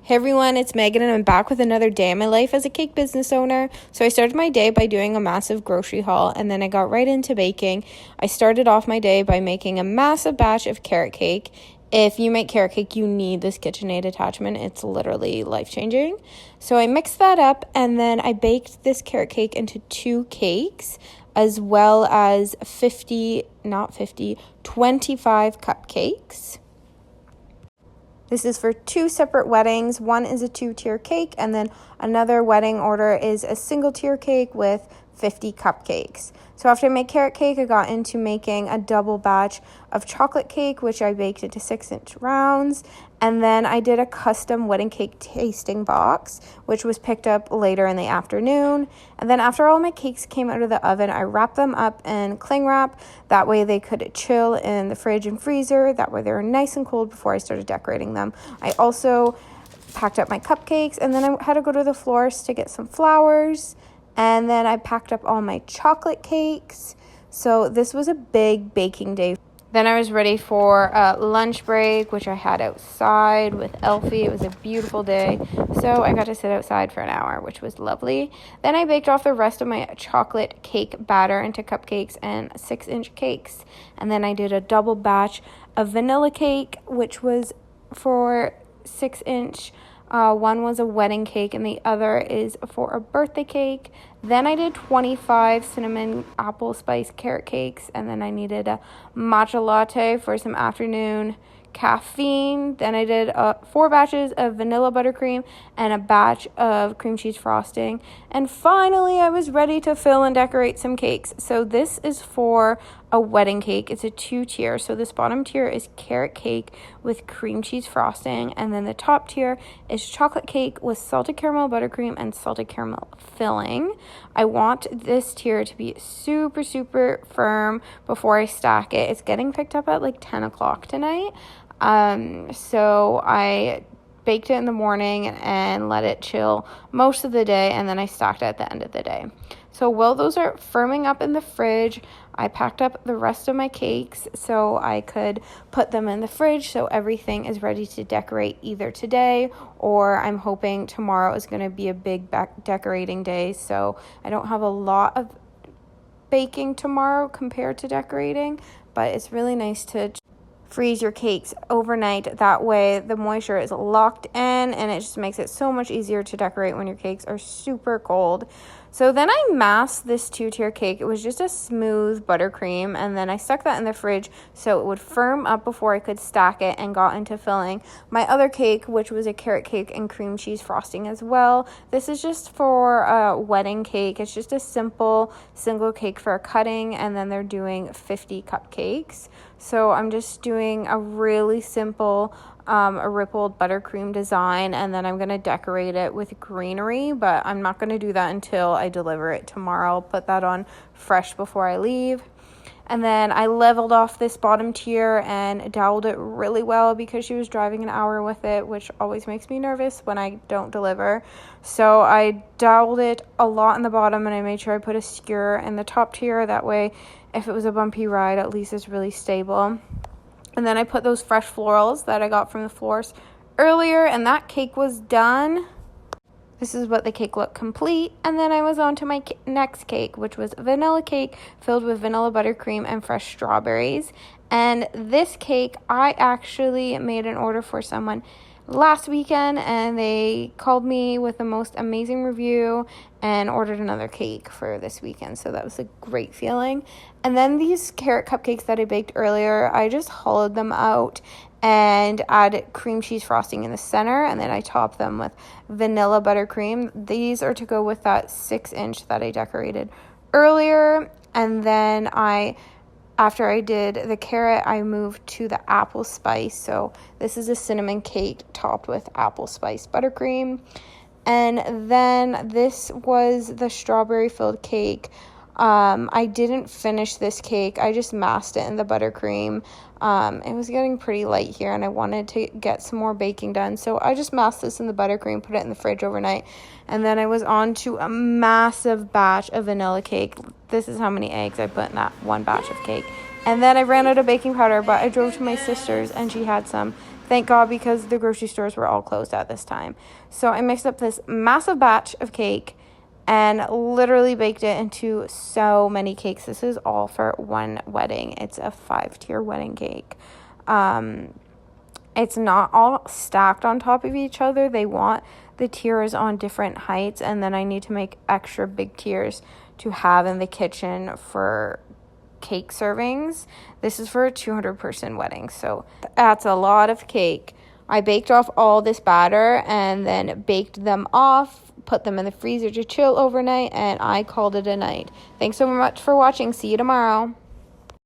Hey everyone, it's Megan and I'm back with another day in my life as a cake business owner. So I started my day by doing a massive grocery haul and then I got right into baking. I started off my day by making a massive batch of carrot cake. If you make carrot cake, you need this KitchenAid attachment. It's literally life-changing. So I mixed that up and then I baked this carrot cake into 2 cakes as well as 25 cupcakes. This is for 2 separate weddings. One is a 2-tier cake, and then another wedding order is a single-tier cake with 50 cupcakes. So after I made carrot cake, I got into making a double batch of chocolate cake, which I baked into 6-inch rounds. And then I did a custom wedding cake tasting box, which was picked up later in the afternoon. And then after all my cakes came out of the oven, I wrapped them up in cling wrap. That way they could chill in the fridge and freezer. That way they were nice and cold before I started decorating them. I also packed up my cupcakes, and then I had to go to the florist to get some flowers. And then I packed up all my chocolate cakes. So this was a big baking day. Then I was ready for a lunch break, which I had outside with Elfie. It was a beautiful day. So I got to sit outside for an hour, which was lovely. Then I baked off the rest of my chocolate cake batter into cupcakes and 6-inch cakes. And then I did a double batch of vanilla cake, which was for 6-inch. One was a wedding cake and the other is for a birthday cake. Then I did 25 cinnamon apple spice carrot cakes, and then I needed a matcha latte for some afternoon caffeine. Then I did 4 batches of vanilla buttercream and a batch of cream cheese frosting. And finally, I was ready to fill and decorate some cakes. So this is for a wedding cake. It's a 2-tier. So this bottom tier is carrot cake with cream cheese frosting, and then the top tier is chocolate cake with salted caramel buttercream and salted caramel filling. I want this tier to be super, super firm before I stack it. It's getting picked up at like 10 o'clock tonight. So I baked it in the morning and let it chill most of the day, and then I stacked it at the end of the day. So while those are firming up in the fridge, I packed up the rest of my cakes so I could put them in the fridge so everything is ready to decorate either today, or I'm hoping tomorrow is going to be a big decorating day, so I don't have a lot of baking tomorrow compared to decorating, but it's really nice to freeze your cakes overnight. That way the moisture is locked in and it just makes it so much easier to decorate when your cakes are super cold. So then I masked this 2-tier cake. It was just a smooth buttercream, and then I stuck that in the fridge so it would firm up before I could stack it, and got into filling my other cake, which was a carrot cake and cream cheese frosting as well. This is just for a wedding cake. It's just a simple single cake for a cutting, and then they're doing 50 cupcakes. So I'm just doing a really simple a rippled buttercream design, and then I'm going to decorate it with greenery, but I'm not going to do that until I deliver it tomorrow. I'll put that on fresh before I leave. And then I leveled off this bottom tier and doweled it really well because she was driving an hour with it, which always makes me nervous when I don't deliver. So I doweled it a lot in the bottom, and I made sure I put a skewer in the top tier. That way, if it was a bumpy ride, at least it's really stable. And then I put those fresh florals that I got from the florist earlier, and that cake was done. This is what the cake looked complete. And then I was on to my next cake, which was vanilla cake filled with vanilla buttercream and fresh strawberries. And this cake, I actually made an order for someone last weekend, and they called me with the most amazing review and ordered another cake for this weekend, so that was a great feeling. And then these carrot cupcakes that I baked earlier, I just hollowed them out and added cream cheese frosting in the center, and then I topped them with vanilla buttercream. These are to go with that 6-inch that I decorated earlier. And then after I did the carrot, I moved to the apple spice. So this is a cinnamon cake topped with apple spice buttercream. And then this was the strawberry filled cake. I didn't finish this cake. I just masked it in the buttercream. It was getting pretty light here and I wanted to get some more baking done. So I just masked this in the buttercream, put it in the fridge overnight. And then I was on to a massive batch of vanilla cake. This is how many eggs I put in that one batch of cake. And then I ran out of baking powder, but I drove to my sister's and she had some. Thank God, because the grocery stores were all closed at this time. So I mixed up this massive batch of cake and literally baked it into so many cakes. This is all for one wedding. It's a 5-tier wedding cake. It's not all stacked on top of each other. They want the tiers on different heights, and then I need to make extra big tiers to have in the kitchen for cake servings. This is for a 200-person wedding, so that's a lot of cake. I baked off all this batter and then baked them off, put them in the freezer to chill overnight, and I called it a night. Thanks so much for watching. See you tomorrow.